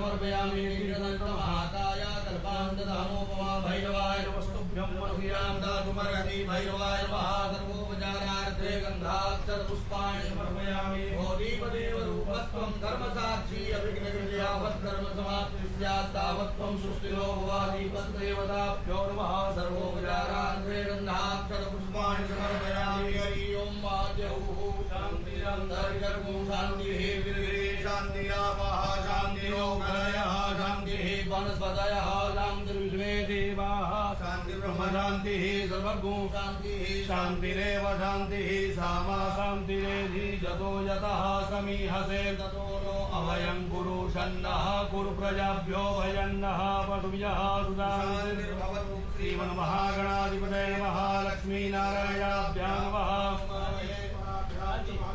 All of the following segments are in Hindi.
समर्पयामि महाकाय कल्पान्तधामोपमा भैरवाय नमस्तुभ्यं मनुयां दातुमर्हसि भैरवाय नमः सर्वोपचारार्थे गन्धाक्षर पुष्पाणि समर्पयामि भोदीपदेव रूपस्त्वं धर्मसाक्षी अभिघ्नकृत्यावत् धर्म समाप्ति स्यात् तावत् त्वं सुस्थिरो भवामि तद्देवताभ्यो नमः सर्वोपचारार्थे गन्धाक्षर पुष्पाणि समर्पयामि हरि ओं महादेवः शान्तिरन्तरिगर्भो शान्तिः गिरिगिरे शान्तिरापः शान्तिरोगरयः शान्तिः वनस्पतयः शान्तिर्विश्वे देवाः शान्तिर्ब्रह्म शान्तिः सर्वगो शान्तिः शान्तिरेव शान्तिः सामा शान्तिरेधि जतो यतः समीहसे ततो नो अभयं कुरु षण्णः कुरु प्रजाभ्यो भयन्नः पशुभ्यः सुधान्तिर्भवतु श्रीमन्महागणाधिपतये नमः लक्ष्मीनारायणाभ्यां नमः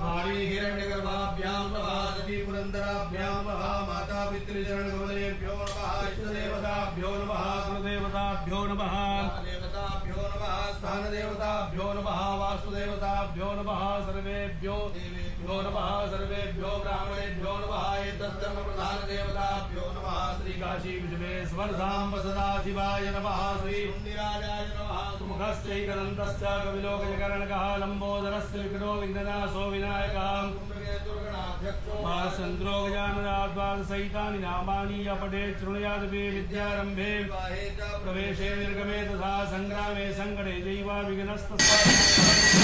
मारी हिरण्यगर्भाभ्यां नमः सती पुरन्दराभ्यां नमः माता पितृचरणकमलेभ्यो नमः इष्टदेवताभ्यो नमः कुलदेवताभ्यो नमः देवताभ्यो नमः स्थानदेवताभ्यो नमः वास्तुदेवताभ्यो नमः सर्वेभ्यो नमः सर्वेभ्यो ब्राह्मणेभ्यो नमः एतद्धर्मप्रधानदेवताभ्यो नमः श्रीकाशी विश्वेश्वर साम्ब सदाशिवाय नमः श्रीराजाय नमः सुमुखश्चैकदन्तश्च कविलोकजकर्णकः लम्बोदरस्य विघ्नो विघ्ननाशो विनायकः चन्द्रो गजाननाद्वादशैतानि नामानि अपठे शृणुयादपि विद्यारम्भे प्रवेशे निर्गमे तथा सङ्ग्रामे सङ्कटे दैव विघ्नस्तस्य